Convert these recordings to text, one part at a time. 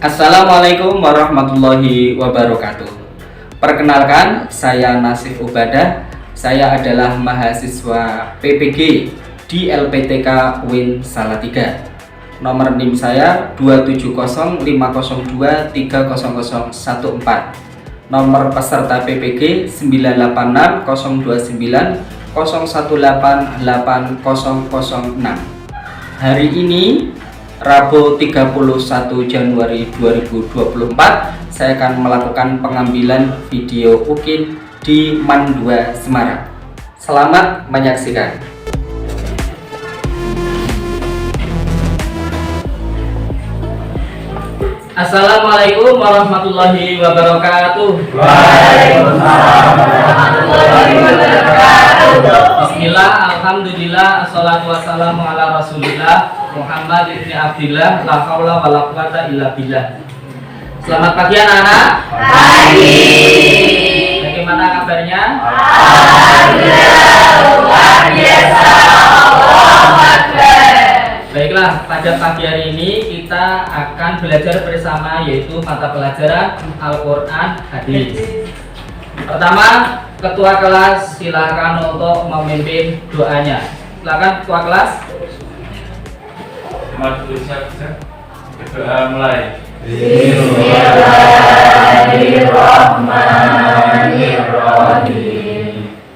Assalamualaikum warahmatullahi wabarakatuh. Perkenalkan, saya Nasif Ubadah. Saya adalah mahasiswa PPG di LPTK UIN Salatiga. Nomor NIM saya 27050230014. Nomor peserta PPG 9860290188006. Hari ini Rabu 31 Januari 2024, saya akan melakukan pengambilan video UKIN di MAN 2 Semarang. Selamat menyaksikan. Assalamualaikum warahmatullahi wabarakatuh. Waalaikumsalam warahmatullahi wabarakatuh. Bismillah, alhamdulillah, assalatu wassalamu ala rasulillah Muhammad ibn Abdillah, la haula wa la quwata illa billah. Selamat pagi anak-anak. Pagi. Bagaimana kabarnya? Alhamdulillah, luar biasa. Allahu Akbar. Baiklah, pada pagi hari ini kita akan belajar bersama, yaitu mata pelajaran Al-Quran Hadis. Pertama, ketua kelas silakan untuk memimpin doanya. Silakan ketua kelas. Doa mulai. Bismillahirrahmanirrahim.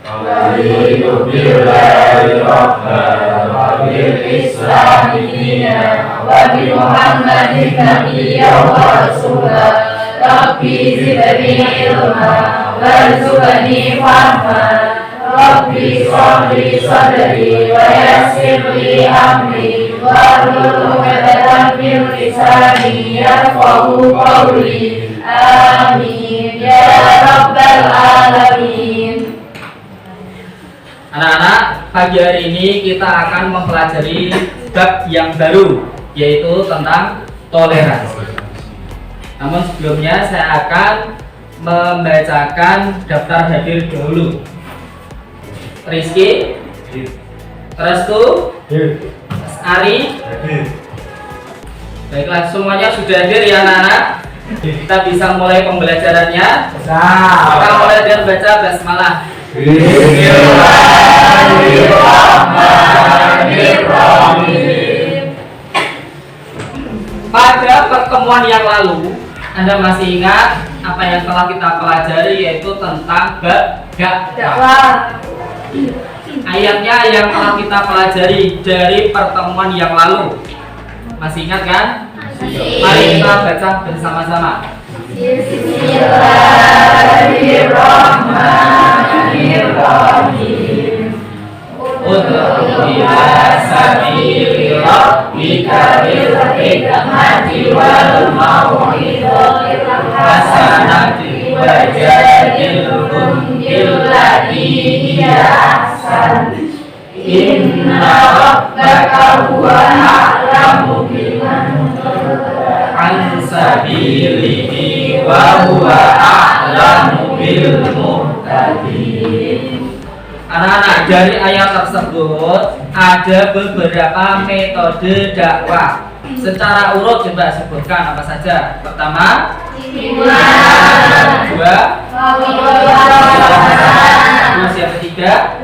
Raditu billahi rabban wa bil islami dinan wa bi Muhammadin nabiyyan wa rasulan. Rabbi zidni ilma warzuqni fahman. Rabbi shrah li sadri wa yassir li amri wahlul 'uqdatam min lisani yafqahu qawli. Amin ya rabbal alamin. Anak-anak, pagi hari ini kita akan mempelajari bab yang baru, yaitu tentang toleransi. Namun sebelumnya saya akan membacakan daftar hadir dahulu. Rizky, Restu, Ari. Baiklah, semuanya sudah hadir ya anak-anak. Kita bisa mulai pembelajarannya. Kita mulai dengan baca basmalah. Bismillahirrahmanirrahim. Pada pertemuan yang lalu, Anda masih ingat apa yang telah kita pelajari, yaitu tentang bab dakwah. Ayatnya yang telah kita pelajari dari pertemuan yang lalu. Masih ingat kan? Mari kita baca bersama-sama. Bismillahirrahmanirrahim. Ud'u ila sabili rabbika bil hikmati wal mau'izatil hasanati wajadilhum billati hiya ahsan. Inna rabbaka huwa a'lamu biman An sabilihi wa huwa a'lamu bil muhtadin. Anak-anak, dari ayat tersebut ada beberapa metode dakwah. Secara urut coba sebutkan apa saja. Pertama, dua, terus yang ketiga.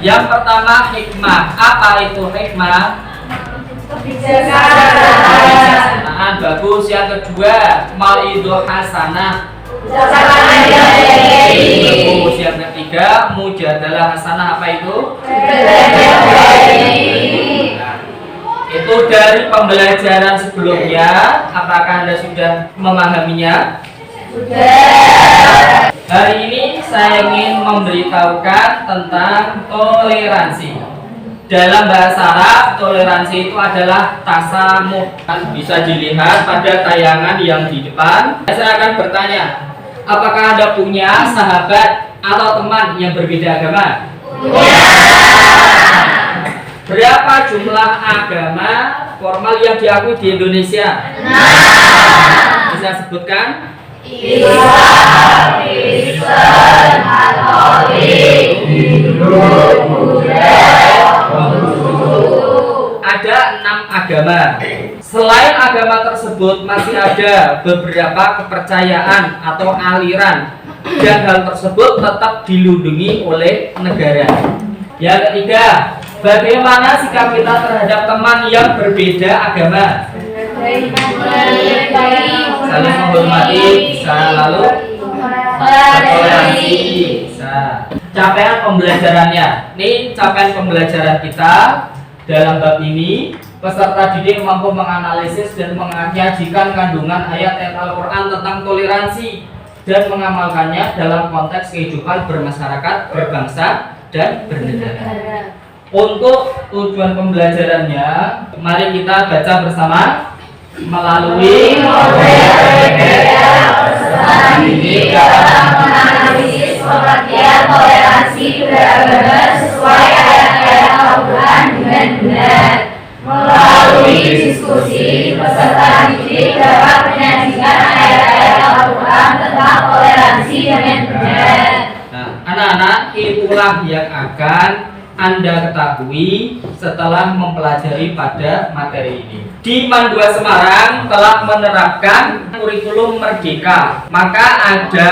Yang pertama hikmah. Apa itu hikmah? Kebijaksanaan. Bagus. Yang kedua mau'idhah hasanah. Bagus. Yang ketiga mujadalah hasanah. Apa itu? Itu dari pembelajaran sebelumnya. Apakah Anda sudah memahaminya? Sudah. Hari ini saya ingin memberitahukan tentang toleransi. Dalam bahasa Arab, toleransi itu adalah tasamuh. Bisa dilihat pada tayangan yang di depan. Saya akan bertanya, apakah Anda punya sahabat atau teman yang berbeda agama? Berapa jumlah agama formal yang diakui di Indonesia? Bisa sebutkan? Islam, Kristen, Katolik, Hindu, Buddha, Ada 6 agama. Selain agama tersebut masih ada beberapa kepercayaan atau aliran dan hal tersebut tetap dilindungi oleh negara. Yang ketiga, bagaimana sikap kita terhadap teman yang berbeda agama? Saling menghormati, bisa, lalu toleransi, bisa. Capaian pembelajarannya. Ini capaian pembelajaran kita dalam bab ini. Peserta didik mampu menganalisis dan menyajikan kandungan ayat-ayat Al-Quran tentang toleransi dan mengamalkannya dalam konteks kehidupan bermasyarakat, berbangsa, dan bernegara. Untuk tujuan pembelajarannya, mari kita baca bersama melalui peserta didik dalam menganalisis pengertian toleransi beragama sesuai ayat-ayat Al-Quran dengan benar. Melalui diskusi, peserta didik dapat menyajikan ayat-ayat Al-Quran tentang toleransi dengan benar. Nah, anak-anak, itulah yang akan Anda ketahui setelah mempelajari pada materi ini. Di MAN 2 Semarang telah menerapkan kurikulum merdeka. Maka ada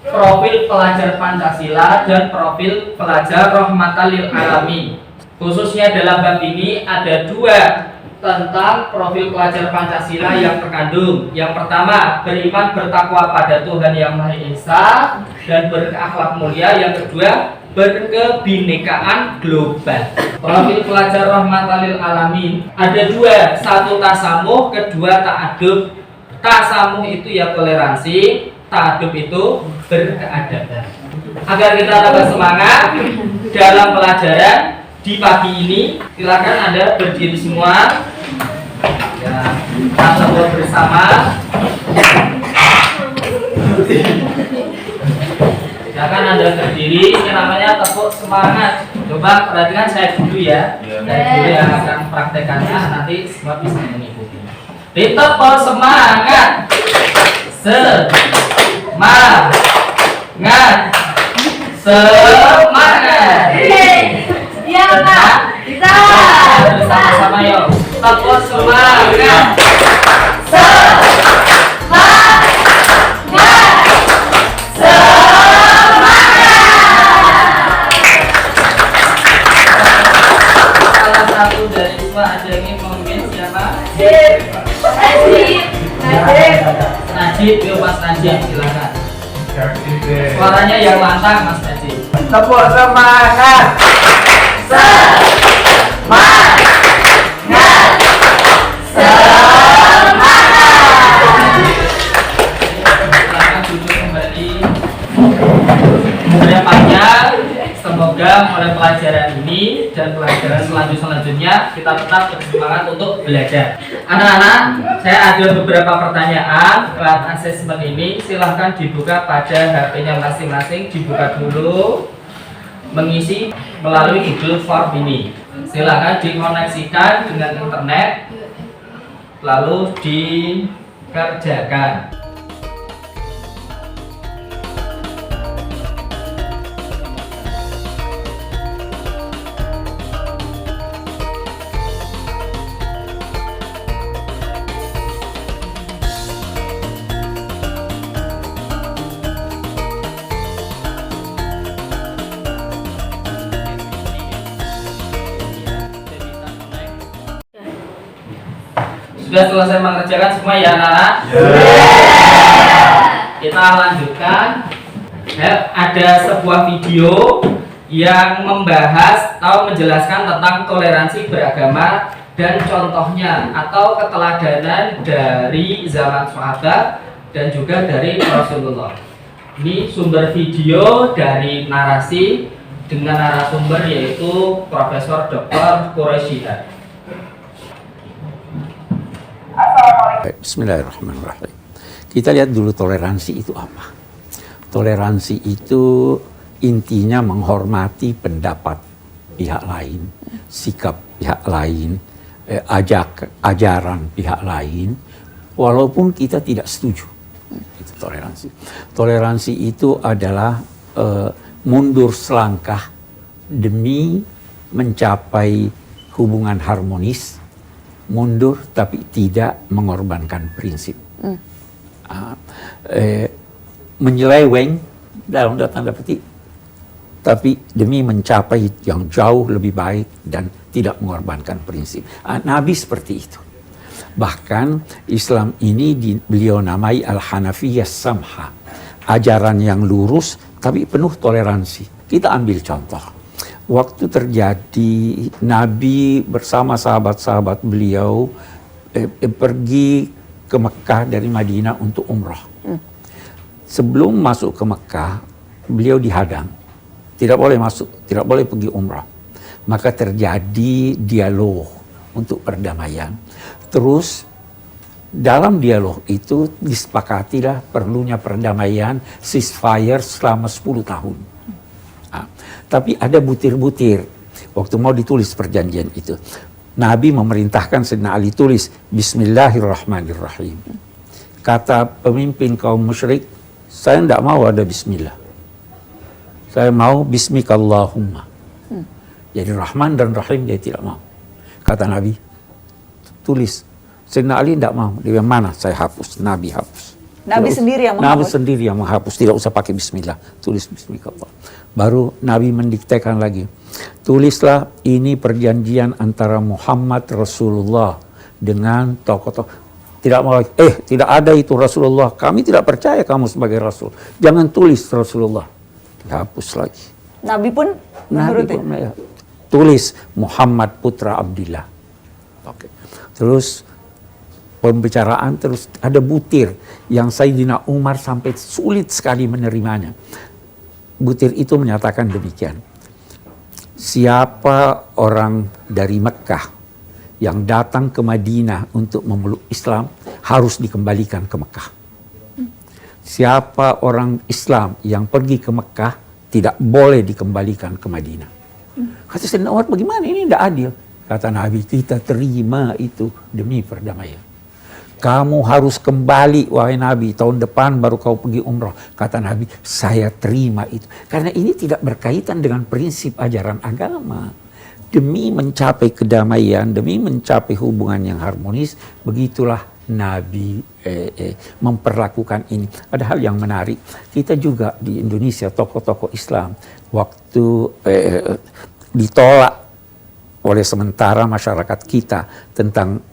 profil pelajar Pancasila dan profil pelajar Rahmatan lil Alamin. Khususnya dalam bab ini ada dua tentang profil pelajar Pancasila yang terkandung. Yang pertama, beriman bertakwa pada Tuhan Yang Maha Esa dan berakhlak mulia. Yang kedua, berkebinekaan global. Profil pelajar Rahmatan lil Alamin ada dua, satu tasamuh, kedua ta'adub. Tasamuh itu ya toleransi, ta'adub itu berkeadaban. Agar kita tambah semangat dalam pelajaran di pagi ini, silakan Anda berdiri semua. Ya, kita bersama. Silakan Anda berdiri. Ini namanya tepuk semangat. Coba perhatikan saya dulu ya. Saya dulu yang akan praktekannya, nanti semua bisa mengikuti. Ditepuk semangat. Semangat. Semangat. Iya Pak, bisa. Bersama-sama yuk. Tepuk semangat. Salah satu dari dua ada yang ingin memimpin siapa? Najib, yuk Mas Najib, silakan. Suaranya yang lantang Mas Najib. Tepuk semangat. Silakan duduk kembali. Kedepannya semoga mulai pelajaran ini dan pelajaran selanjutnya kita tetap bersemangat untuk belajar. Anak-anak, saya ada beberapa pertanyaan lewat asesmen ini. Silahkan dibuka pada HP-nya masing-masing, dibuka dulu, mengisi melalui Google Form ini. Silahkan dikoneksikan dengan internet, lalu dikerjakan. Sudah selesai mengerjakan semua ya anak-anak? Kita lanjutkan. Ada sebuah video yang membahas atau menjelaskan tentang toleransi beragama dan contohnya atau keteladanan dari zaman sahabat dan juga dari Rasulullah. Ini sumber video dari narasi dengan narasumber yaitu Profesor Dr. Quraisyihab. Bismillahirrahmanirrahim. Kita lihat dulu toleransi itu apa. Toleransi itu intinya menghormati pendapat pihak lain, sikap pihak lain, ajaran pihak lain, walaupun kita tidak setuju. Itu toleransi. Toleransi itu adalah mundur selangkah demi mencapai hubungan harmonis mundur tapi tidak mengorbankan prinsip. Menyeleweng dalam tanda petik, tapi demi mencapai yang jauh lebih baik dan tidak mengorbankan prinsip. Nabi seperti itu. Bahkan Islam ini beliau namai Al-Hanafiyah Samha, ajaran yang lurus tapi penuh toleransi. Kita ambil contoh. Waktu terjadi Nabi bersama sahabat-sahabat beliau pergi ke Mekah dari Madinah untuk umrah. Sebelum masuk ke Mekah, beliau dihadang. Tidak boleh masuk, tidak boleh pergi umrah. Maka terjadi dialog untuk perdamaian. Terus dalam dialog itu disepakatilah perlunya perdamaian, ceasefire selama 10 tahun. Tapi ada butir-butir waktu mau ditulis perjanjian itu. Nabi memerintahkan Sayyidina Ali tulis Bismillahirrahmanirrahim. Kata pemimpin kaum musyrik, saya tidak mau ada bismillah. Saya mau bismikallahumma. Jadi Rahman dan Rahim dia tidak mau. Kata Nabi, tulis. Sayyidina Ali tidak mau. Dia mana? Saya hapus. Nabi hapus. Nabi sendiri yang menghapus? Nabi sendiri yang menghapus. Tidak usah pakai bismillah. Tulis bismillah. Baru Nabi mendiktekan lagi. Tulislah ini perjanjian antara Muhammad Rasulullah dengan tokoh-tokoh. Tidak mau lagi. Tidak ada itu Rasulullah. Kami tidak percaya kamu sebagai Rasul. Jangan tulis Rasulullah. Dihapus lagi. Nabi pun menuruti. Tulis Muhammad putra Abdillah. Oke. Terus pembicaraan terus ada butir yang Sayyidina Umar sampai sulit sekali menerimanya. Butir itu menyatakan demikian. Siapa orang dari Mekah yang datang ke Madinah untuk memeluk Islam harus dikembalikan ke Mekah. Siapa orang Islam yang pergi ke Mekah tidak boleh dikembalikan ke Madinah. Kata Sayyidina Umar, bagaimana ini tidak adil? Kata Nabi, kita terima itu demi perdamaian. Kamu harus kembali, wahai Nabi, tahun depan baru kau pergi umrah. Kata Nabi, saya terima itu. Karena ini tidak berkaitan dengan prinsip ajaran agama. Demi mencapai kedamaian, demi mencapai hubungan yang harmonis, begitulah Nabi memperlakukan ini. Ada hal yang menarik. Kita juga di Indonesia, tokoh-tokoh Islam, waktu ditolak oleh sementara masyarakat kita tentang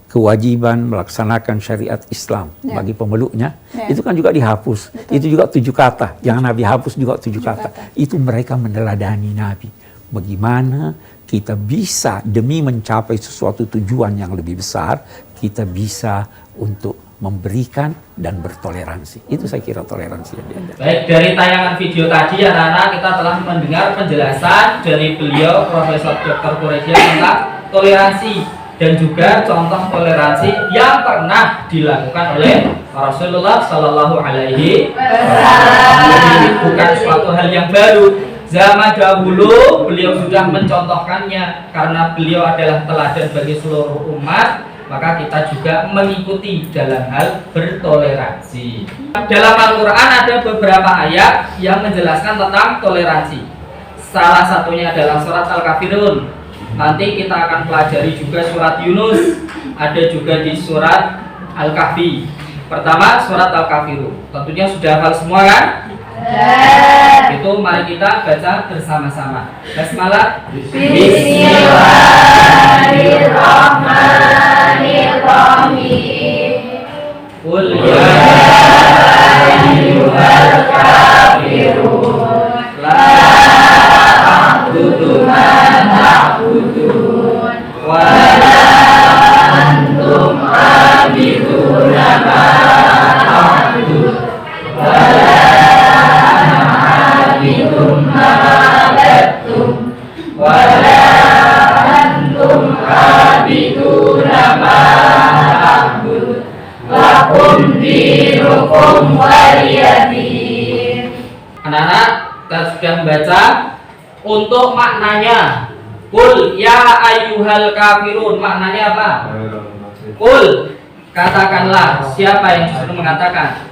kewajiban melaksanakan syariat Islam bagi pemeluknya, itu kan juga dihapus. Betul. Itu juga 7 kata. Yang Nabi hapus juga 7 kata. Itu mereka meneladani Nabi. Bagaimana kita bisa demi mencapai sesuatu tujuan yang lebih besar, kita bisa untuk memberikan dan bertoleransi. Itu saya kira toleransi yang diadakan. Baik, dari tayangan video tadi anak-anak kita telah mendengar penjelasan dari beliau Profesor Dr. Quraisyah tentang toleransi dan juga contoh toleransi yang pernah dilakukan oleh Rasulullah Shallallahu Alaihi Wasallam. Bukan suatu hal yang baru. Zaman dahulu beliau sudah mencontohkannya karena beliau adalah teladan bagi seluruh umat. Maka kita juga mengikuti dalam hal bertoleransi. Dalam Al-Quran ada beberapa ayat yang menjelaskan tentang toleransi. Salah satunya adalah surat Al-Kafirun. Nanti kita akan pelajari juga surat Yunus. Ada juga di surat Al-Kahfi. Pertama surat Al-Kafirun. Tentunya sudah hafal semua kan? Itu mari kita baca bersama-sama. Basmalah. Bismillahirrahmanirrahim. Qul ya ayyuhal kafirun la a'budu ma ta'budun wa la antum 'abiduna ma a'budu wa la wala antum abiduna ma a'bud lakum dinukum waliyadin. Anak-anak, kita sudah membaca untuk maknanya. Qul ya ayyuhal kafirun, maknanya apa? Qul, katakanlah. Siapa yang disuruh mengatakan?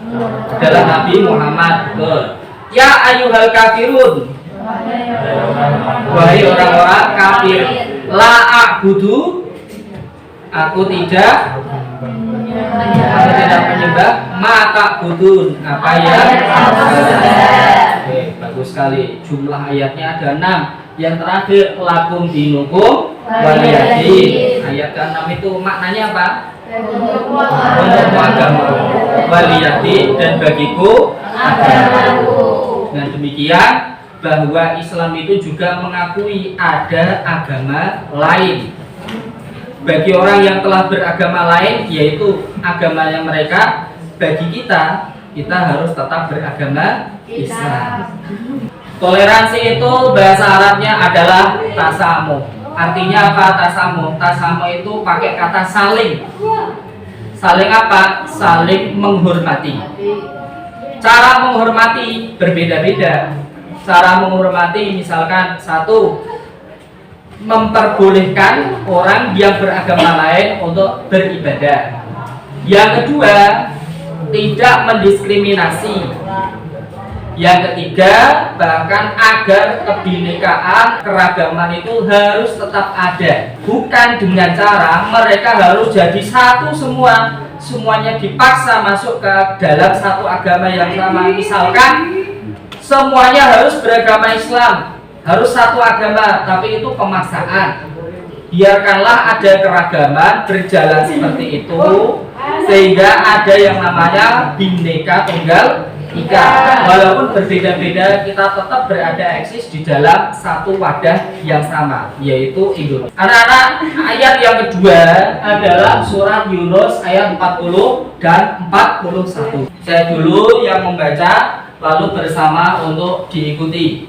Adalah Nabi Muhammad. Qul ya ayyuhal kafirun, wahai orang-orang kafir. La a'budu, Aku tidak menyembah maka budun apa yang Oke, bagus sekali. Jumlah ayatnya ada 6. Yang terakhir lakum dinukum waliyadin. Ayat ke-6 itu maknanya apa? Untukmu agama waliyadin dan bagiku agamaku. Dengan demikian bahwa Islam itu juga mengakui ada agama lain. Bagi orang yang telah beragama lain, yaitu agamanya mereka, bagi kita harus tetap beragama Islam. Toleransi itu bahasa Arabnya adalah tasamuh. Artinya apa tasamuh? Tasamuh itu pakai kata saling. Saling apa? Saling menghormati. Cara menghormati berbeda-beda. Cara menghormati misalkan satu, memperbolehkan orang yang beragama lain untuk beribadah. Yang kedua, tidak mendiskriminasi. Yang ketiga, bahkan agar kebinekaan keragaman itu harus tetap ada. Bukan dengan cara mereka harus jadi satu semua, semuanya dipaksa masuk ke dalam satu agama yang sama. Misalkan semuanya harus beragama Islam, harus satu agama, tapi itu pemaksaan. Biarkanlah ada keragaman berjalan seperti itu, sehingga ada yang namanya Bhinneka Tunggal Ika. Walaupun berbeda-beda, kita tetap berada eksis di dalam satu wadah yang sama, yaitu Indonesia. Anak-anak, ayat yang kedua adalah surat Yunus ayat 40 dan 41. Saya dulu yang membaca, lalu bersama untuk diikuti.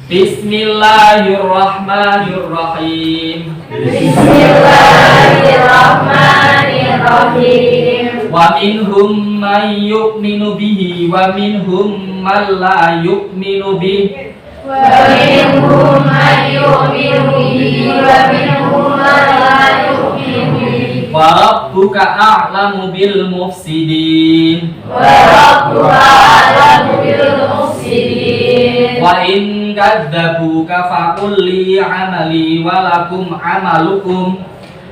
Bismillahirrahmanirrahim. Bismillahirrahmanirrahim. Wa minhum man yu'minu bihi wa minhum man la yu'minu bihi. Wa minhum man yu'minu bihi wa minhum man la yu'minu bihi. Wa rabbuka a'lamu bil mufsidin. Wa rabbuka a'lamu bil mufsidin. Wa in kadzabuka faqul li 'amali wa lakum 'amalukum.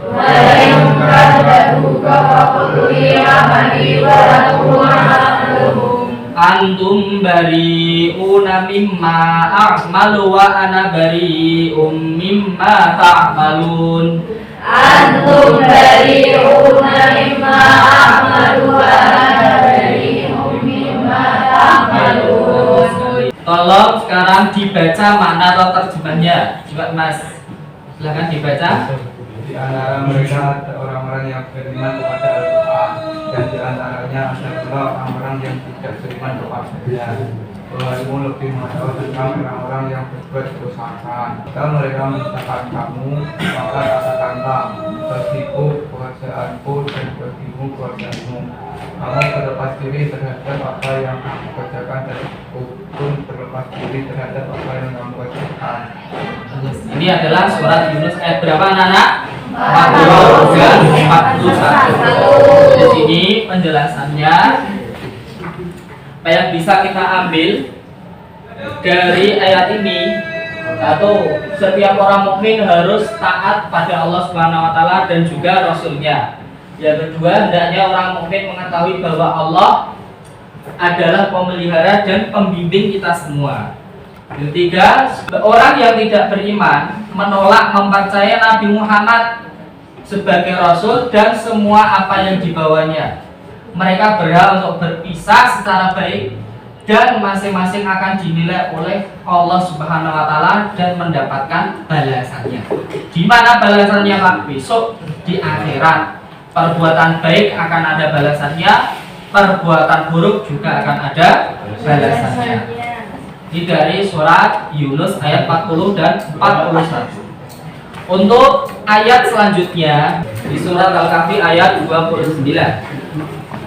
Wa in kadzabuka faqul li 'amali wa lakum 'amalukum. Antum bari'una mimma a'malu wa ana bari'um mimma ta'malun. Antum bari'una mimma a'malu wa ana bari'um mimma ta'malun. Tolong sekarang dibaca makna atau terjemahnya. Coba Mas, silakan dibaca. Di antara mereka ada orang-orang yang beriman kepada Al-Quran, dan di antaranya ada pula orang-orang yang tidak beriman kepadanya. Bahwamu lebih mengetahui tentang orang-orang yang berbuat kerusakan. Jika mereka menyusahkan kamu, maka katakanlah, bagiku pekerjaanku dan bagimu pekerjaanmu. Kamu berlepas diri terhadap apa yang aku kerjakan, dan aku pun berlepas diri terhadap apa yang kamu kerjakan. Ini adalah surat Yunus ayat berapa anak-anak? 40 dan 41. Di sini penjelasannya apa yang bisa kita ambil dari ayat ini. Satu, setiap orang mukmin harus taat pada Allah Subhanahu wa taala dan juga Rasulnya. Yang kedua, hendaknya orang mukmin mengetahui bahwa Allah adalah pemelihara dan pembimbing kita semua. Yang ketiga, orang yang tidak beriman menolak mempercayai Nabi Muhammad sebagai Rasul dan semua apa yang dibawanya. Mereka berhak untuk berpisah secara baik dan masing-masing akan dinilai oleh Allah Subhanahu wa taala dan mendapatkan balasannya. Di mana balasannya Pak? Besok di akhirat. Perbuatan baik akan ada balasannya, perbuatan buruk juga akan ada balasannya. Ini dari surat Yunus ayat 40 dan 41. Untuk ayat selanjutnya di surat Al-Kahfi ayat 29.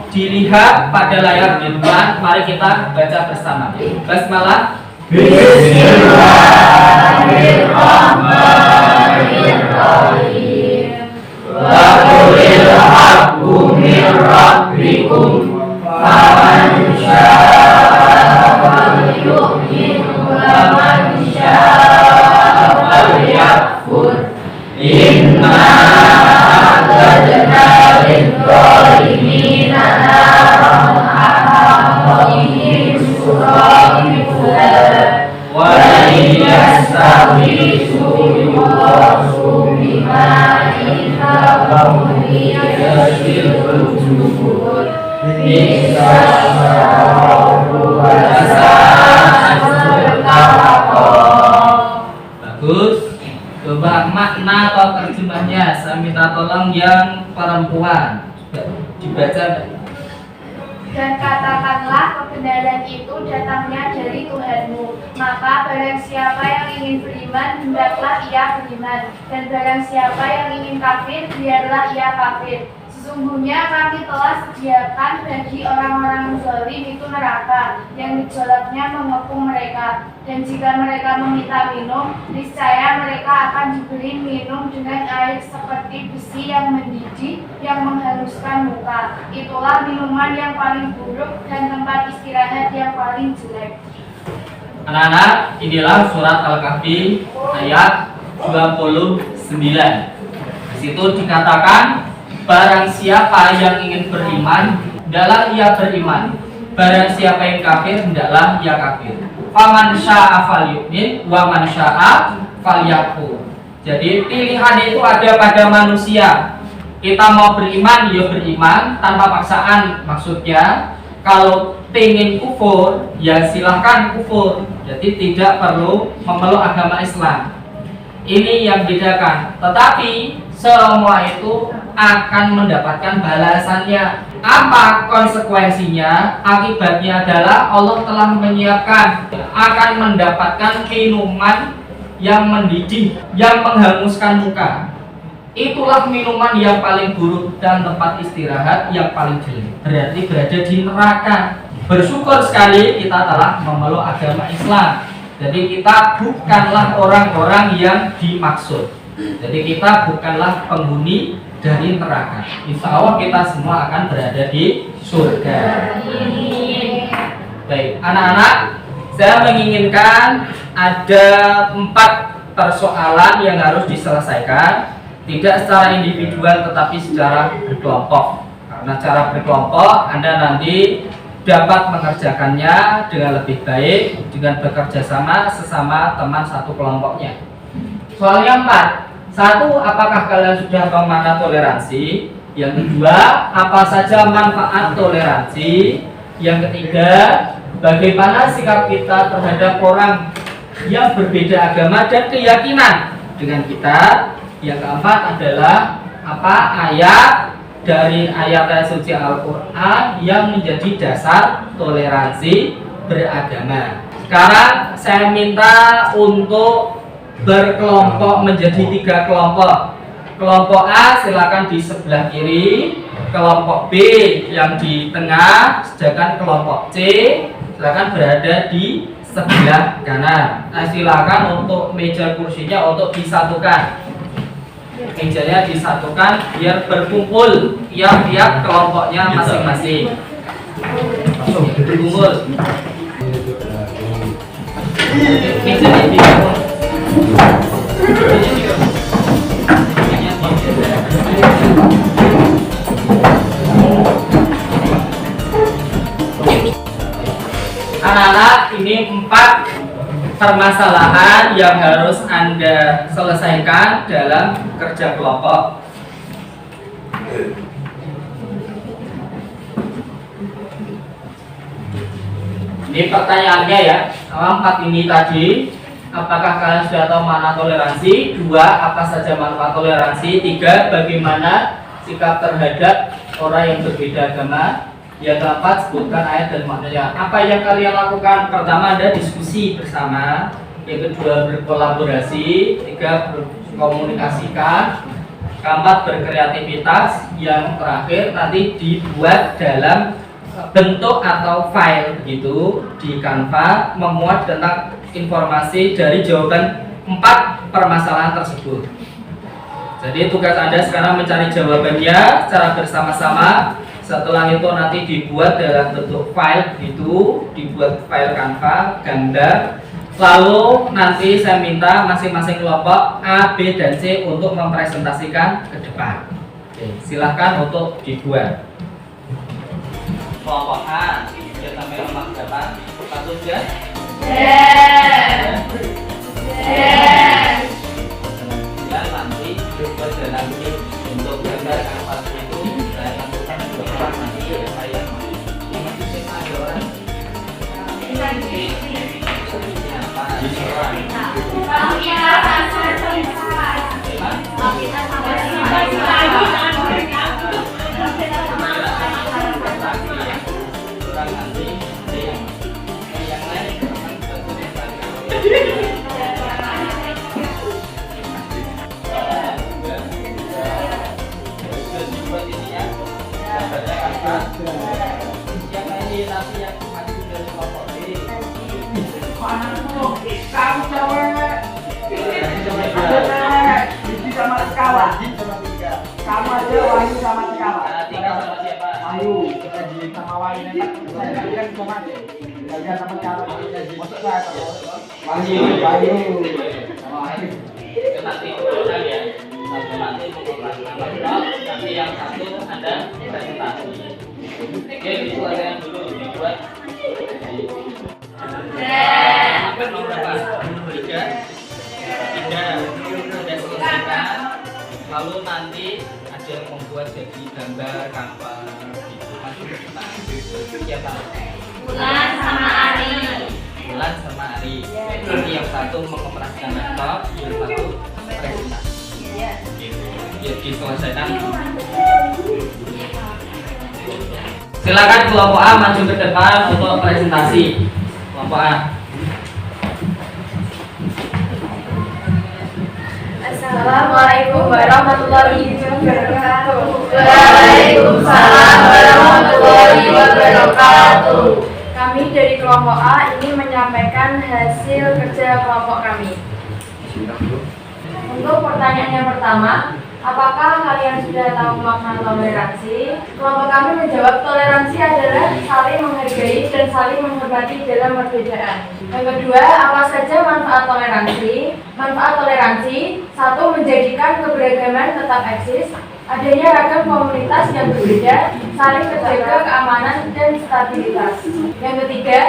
Dilihat pada layar di depan, mari kita baca bersama. Basmalah. Bismillahirrahmanirrahim. Wa qulil haqqu min rabbikum faman syaa'a falyu'min wa man syaa'a falyakfur. Inna bisa berpuasa bagus. Coba makna atau terjemahnya saya minta tolong yang perempuan. Dibaca. Dan katakanlah kebenaran itu datangnya dari Tuhanmu. Maka barang siapa yang ingin beriman, hendaklah ia beriman. Dan barang siapa yang ingin kafir, biarlah ia kafir. Sesungguhnya kami telah sediakan bagi orang-orang zalim itu neraka yang gejolaknya mengepung mereka. Dan jika mereka meminta minum, niscaya mereka akan diberi minum dengan air seperti besi yang mendidih yang menghaluskan muka. Itulah minuman yang paling buruk dan tempat istirahat yang paling jelek. Anak-anak, inilah surat Al-Kahfi ayat 29. Di situ dikatakan, barang siapa yang ingin beriman, hendaklah ia beriman. Barang siapa yang kafir, hendaklah ia kafir. Faman syaa falyu'min wa man syaa falyakfur. Jadi pilihan itu ada pada manusia. Kita mau beriman, ya beriman tanpa paksaan. Maksudnya, kalau pengen kufur, ya silahkan kufur. Jadi tidak perlu memeluk agama Islam. Ini yang bedakan. Tetapi semua itu akan mendapatkan balasannya. Apa konsekuensinya? Akibatnya adalah Allah telah menyiapkan akan mendapatkan minuman yang mendidih, yang menghanguskan muka. Itulah minuman yang paling buruk dan tempat istirahat yang paling jelek. Berarti berada di neraka. Bersyukur sekali kita telah memeluk agama Islam. Jadi kita bukanlah orang-orang yang dimaksud. Jadi kita bukanlah penghuni dari neraka. Insya Allah kita semua akan berada di surga. Baik, anak-anak, saya menginginkan ada 4 persoalan yang harus diselesaikan, tidak secara individual tetapi secara berkelompok. Karena cara berkelompok Anda nanti dapat mengerjakannya dengan lebih baik dengan bekerja sama sesama teman satu kelompoknya. Soal yang 4. 1. Apakah kalian sudah tahu makna toleransi? Yang kedua, apa saja manfaat toleransi? Yang ketiga, bagaimana sikap kita terhadap orang yang berbeda agama dan keyakinan dengan kita? Yang keempat adalah apa ayat dari ayat suci Al-Quran yang menjadi dasar toleransi beragama. Sekarang saya minta untuk berkelompok menjadi 3 kelompok. Kelompok A silakan di sebelah kiri, kelompok B yang di tengah, sedangkan kelompok C silakan berada di sebelah kanan. Nah, silakan untuk meja kursinya untuk disatukan. Mejanya disatukan biar berkumpul tiap-tiap kelompoknya masing-masing. Berkumpul. Mejanya digabung. Anak-anak, ini 4 permasalahan yang harus Anda selesaikan dalam kerja kelompok. Ini pertanyaannya ya, 4 ini tadi. Apakah kalian sudah tahu makna toleransi? 2. Apa saja manfaat toleransi? 3. Bagaimana sikap terhadap orang yang berbeda agama? Yang keempat, sebutkan ayat dan maknanya. Apa yang kalian lakukan? Pertama, Anda diskusi bersama. Yang kedua, berkolaborasi. 3, berkomunikasikan. Keempat, berkreativitas. Yang terakhir, nanti dibuat dalam bentuk atau file begitu di Canva, memuat tentang informasi dari jawaban 4 permasalahan tersebut. Jadi tugas Anda sekarang mencari jawabannya secara bersama-sama. Setelah itu nanti dibuat dalam bentuk file gitu, dibuat file Canva, gambar. Lalu nanti saya minta masing-masing kelompok A, B, dan C untuk mempresentasikan ke depan. Oke, silahkan untuk dibuat. Kelompok A, sudah sampai nomor berapa? 1 sudah? Dan nanti dibuat dalam untuk gambar kanvas itu saya lakukan beberapa nanti saya Kamu aja Wahyu sama Cikawa. Tinggal sama siapa? Wahyu, sama Wahyu nanti kan cuma kerja sama Cikawa. Masuk lah Wahyu sama Wahyu. Nanti total ya. Satu nanti mengoperasikan nanti yang satu ada presentasi. Oke, itu ada yang dulu dibuat. Nomor berapa? 3. Sudah selesaikan. Lalu nanti ada yang membuat jadi gambar kapal gitu masuk ke depan. Siapa? Bulan sama Ari. Bulan sama Ari. Nanti yang satu mengoperasikan laptop, yang satu presentasi. Jadi selesaikan. Silakan kelompok A maju ke depan untuk presentasi. Kelompok A. Assalamualaikum warahmatullahi wabarakatuh. Waalaikumsalam warahmatullahi wabarakatuh. Kami dari kelompok A ini menyampaikan hasil kerja kelompok kami. Untuk pertanyaan yang pertama, apakah kalian sudah tahu makna toleransi? Kelompok kami menjawab toleransi adalah saling menghargai dan saling menghormati dalam perbedaan. Yang kedua, apa saja manfaat toleransi? Manfaat toleransi, 1. Menjadikan keberagaman tetap eksis, adanya ragam komunitas yang berbeda, saling terjaga keamanan dan stabilitas. Yang ketiga,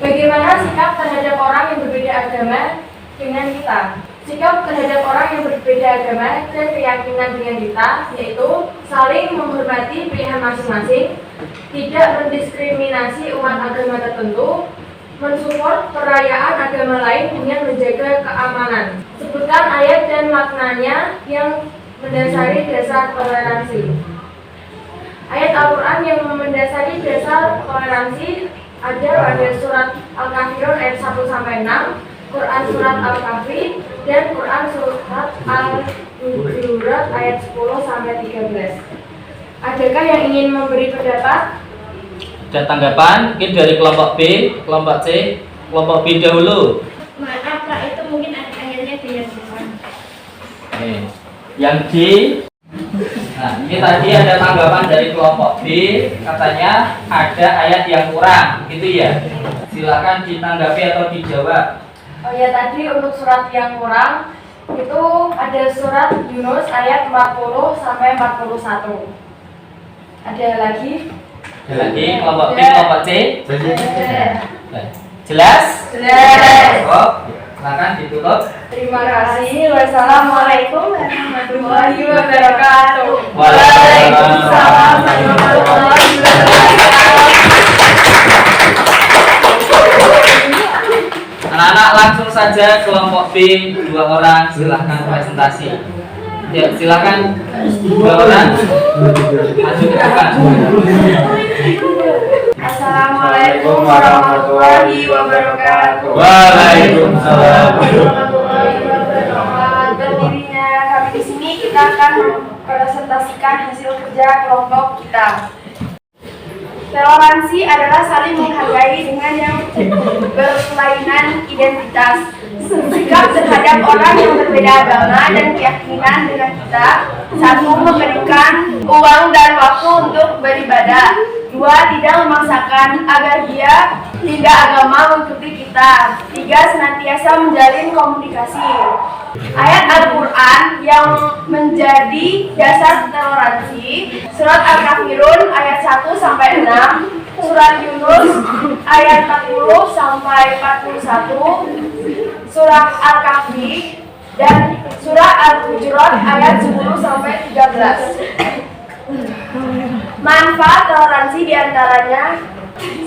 bagaimana sikap terhadap orang yang berbeda agama dengan kita? Sikap terhadap orang yang berbeda agama dan keyakinan dengan kita, yaitu saling menghormati pilihan masing-masing, tidak mendiskriminasi umat agama tertentu, mensupport perayaan agama lain dengan menjaga keamanan. Sebutkan ayat dan maknanya yang mendasari dasar toleransi. Ayat Al-Quran yang mendasari dasar toleransi ada pada surat Al-Kafirun ayat 1-6, Quran surat Al-Kahfi, dan Quran surat Al-Hujurat ayat 10-13. Adakah yang ingin memberi pendapat? Ada tanggapan? Mungkin dari kelompok B, kelompok C, kelompok B dahulu. Maaf Pak, itu mungkin ayatnya di yang depan. Oke. Yang D. Nah, ini tadi ada tanggapan dari kelompok B, katanya ada ayat yang kurang, gitu ya. Silakan ditanggapi atau dijawab. Oh ya, tadi untuk surat yang kurang itu ada surat Yunus ayat 40-41. Ada lagi? Ada lagi kelompok B, kelompok C. Jelas? Jelas. Oh, silakan ditutup. Terima kasih. Wassalamualaikum warahmatullahi wabarakatuh. Waalaikumsalam warahmatullahi wabarakatuh. Anak-anak langsung saja kelompok B 2 orang silahkan presentasi. Ya, silakan 2 orang maju ke depan. Assalamualaikum warahmatullahi wabarakatuh. Waalaikumsalam. Berdirinya kami di sini, kita akan mempresentasikan hasil kerja kelompok kita. Toleransi adalah saling menghargai dengan yang berkelainan identitas. Sikap terhadap orang yang berbeda agama dan keyakinan dengan kita. 1. Memberikan uang dan waktu untuk beribadah. 2. Tidak memaksakan agar dia tidak agama mengikuti kita. 3. Senantiasa menjalin komunikasi. Ayat Al-Quran yang menjadi dasar toleransi, surat Al-Kafirun ayat 1-6, surat Yunus ayat 40-41, surat Al-Kahfi, dan surat Al-Hujurat ayat 10-13. Manfaat toleransi diantaranya: 1.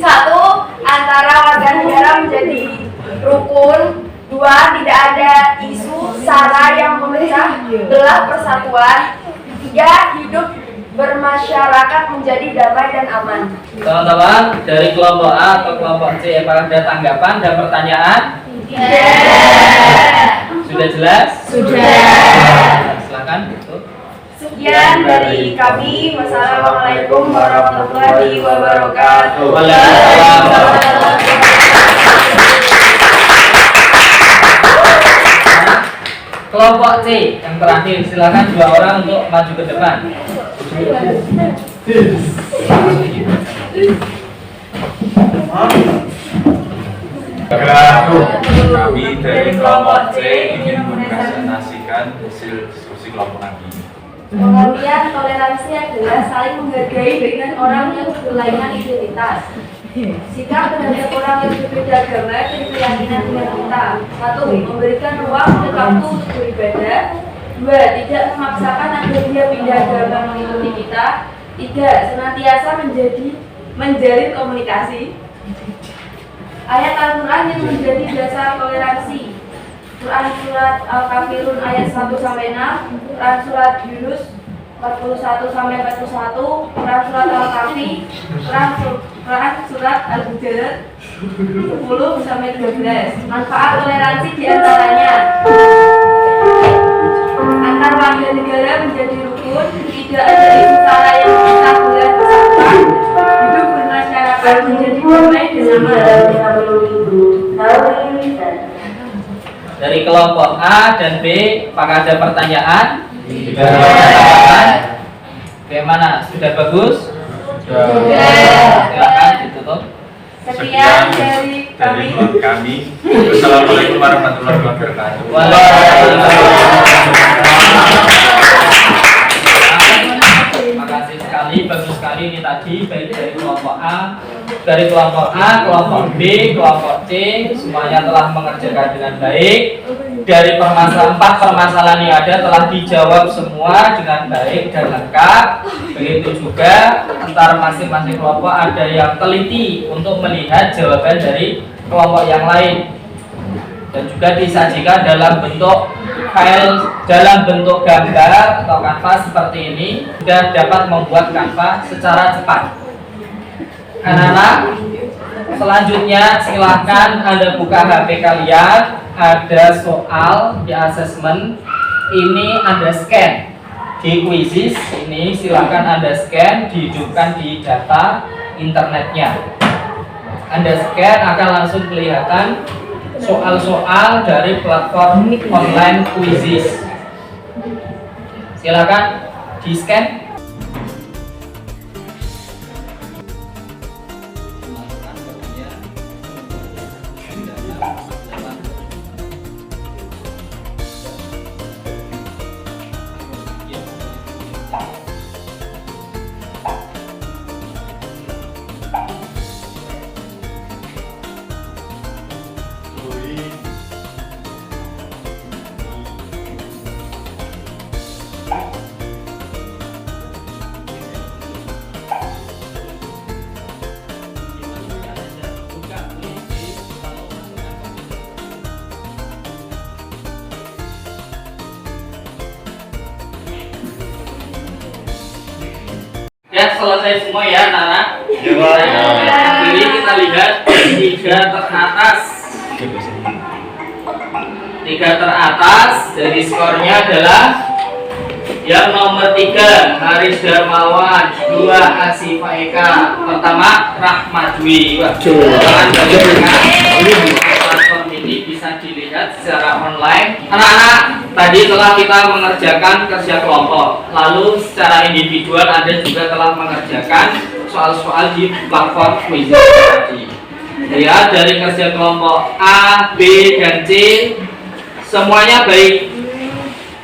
Antara warga negara menjadi rukun. 2. Tidak ada isu sara yang memecah belah persatuan. 3. Hidup bermasyarakat menjadi damai dan aman. Teman-teman, dari kelompok A atau kelompok C, apakah ada tanggapan dan pertanyaan? Sudah jelas? Sudah. Silakan. Gitu. Sekian dari kami. Wassalamualaikum warahmatullahi wabarakatuh. Kelompok C yang terakhir, silakan 2 orang untuk maju ke depan. Kami dari kelompok C ingin mempresentasikan hasil diskusi kelompok kami. Pengertian toleransi adalah saling menghargai dengan orang yang berlainan identitas. Sikap terhadap orang yang berbeda agama dan keyakinan dengan kita. 1. Memberikan ruang untuk waktu untuk beribadah. 2. Tidak memaksakan agar dia pindah agama mengikuti kita. 3. Senantiasa menjalin komunikasi. Ayat Al-Quran yang menjadi dasar toleransi. Quran surat Al-Kafirun ayat 1-6, Quran surat Yunus 41-41, Quran surat Al-Kahfi, Quran surat Al-Hujurat 10-12. Manfaat toleransi diantaranya: antar warga negara menjadi rukun, tidak ada isu sara yang memecah belah persatuan, hidup bermasyarakat menjadi damai dan aman. Dari kelompok A dan B, apakah ada pertanyaan? Tidak. Bagaimana? Sudah bagus? Sudah. Silakan ditutup. Sekian dari kami. kami. Wassalamualaikum warahmatullahi wabarakatuh. Terima kasih sekali, bagus sekali ini tadi, baik dari kelompok A, kelompok B, kelompok C, semuanya telah mengerjakan dengan baik. Dari 4 permasalahan yang ada telah dijawab semua dengan baik dan lengkap. Begitu juga antara masing-masing kelompok ada yang teliti untuk melihat jawaban dari kelompok yang lain, dan juga disajikan dalam bentuk file, dalam bentuk gambar atau kanvas seperti ini, sudah dapat membuat kanvas secara cepat. Anak-anak, selanjutnya silahkan Anda buka HP kalian. Ada soal di asesmen, ini Anda scan di Quizzes, ini silahkan Anda scan, dihidupkan di data internetnya. Anda scan akan langsung kelihatan soal-soal dari platform online Quizzes. Silakan di scan. Ya, selesai semua ya, Nana. Ini kita lihat 3 teratas. 3 teratas dari skornya adalah yang nomor 3 Haris Darmawan, 2 Asifa Eka, pertama Rahmat Dwi. Platform ini bisa dilihat secara online. Anak-anak, tadi telah kita mengerjakan kerja kelompok, lalu secara individual Anda juga telah mengerjakan soal-soal di platform Quizzes tadi. Ya, dari kerja kelompok A, B, dan C semuanya baik.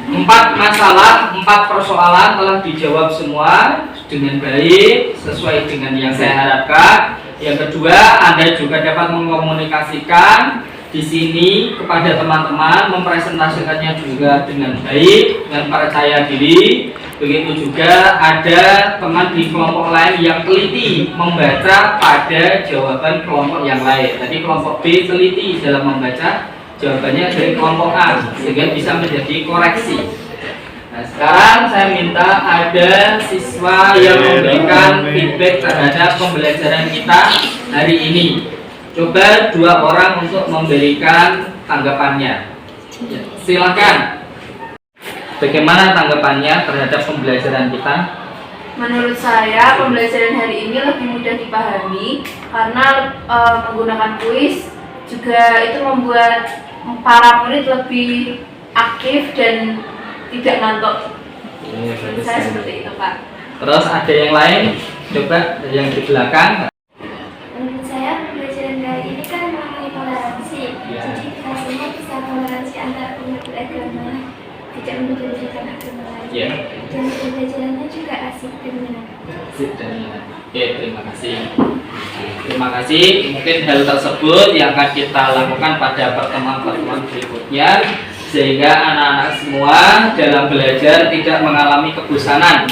4 masalah, 4 persoalan telah dijawab semua dengan baik, sesuai dengan yang saya harapkan. Yang kedua, Anda juga dapat mengkomunikasikan di sini kepada teman-teman, mempresentasikannya juga dengan baik, dengan percaya diri. Begitu juga ada teman di kelompok lain yang teliti membaca pada jawaban kelompok yang lain. Tadi kelompok B teliti dalam membaca Jawabannya dari kelompok A, sehingga bisa menjadi koreksi. Nah, sekarang saya minta ada siswa yang memberikan feedback terhadap pembelajaran kita hari ini. Coba 2 orang untuk memberikan tanggapannya. Ya, silakan. Bagaimana tanggapannya terhadap pembelajaran kita? Menurut saya, pembelajaran hari ini lebih mudah dipahami karena menggunakan kuis juga itu membuat para murid lebih aktif dan tidak ngantuk. Menurut saya seperti itu, Pak. Terus ada yang lain? Coba yang di belakang. Menurut saya pembelajaran kali ini kan mengenai toleransi. Jadi kita semua bisa toleransi antara umat beragama, tidak membeda-bedakan agama lain. Dan pembelajarannya juga asik dan menyenangkan. Oke, terima kasih. Terima kasih. Mungkin hal tersebut yang akan kita lakukan pada pertemuan-pertemuan berikutnya, sehingga anak-anak semua dalam belajar tidak mengalami kebosanan.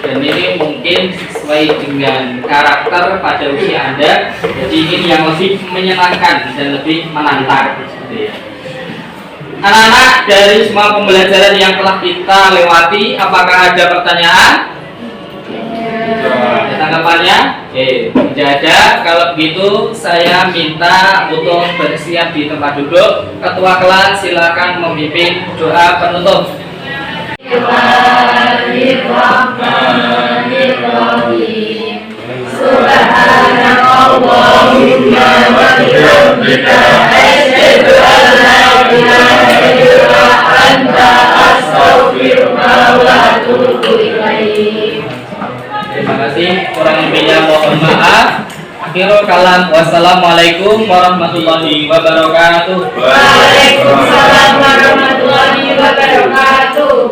Dan ini mungkin sesuai dengan karakter pada usia Anda. Jadi ingin yang lebih menyenangkan dan lebih menantang. Anak-anak, dari semua pembelajaran yang telah kita lewati, apakah ada pertanyaan? Ada tanggapannya? Tidak ada. Kalau begitu saya minta untuk bersiap di tempat duduk. Ketua kelas silakan memimpin doa penutup. Subhanallahumma wa bihamdika asyhadu an la ilaha illa anta astaghfiruka wa atubu ilaik. Terima kasih. Kurang lebihnya mohon maaf. Akhirul kalam. Wassalamualaikum warahmatullahi wabarakatuh. Waalaikumsalam warahmatullahi wabarakatuh.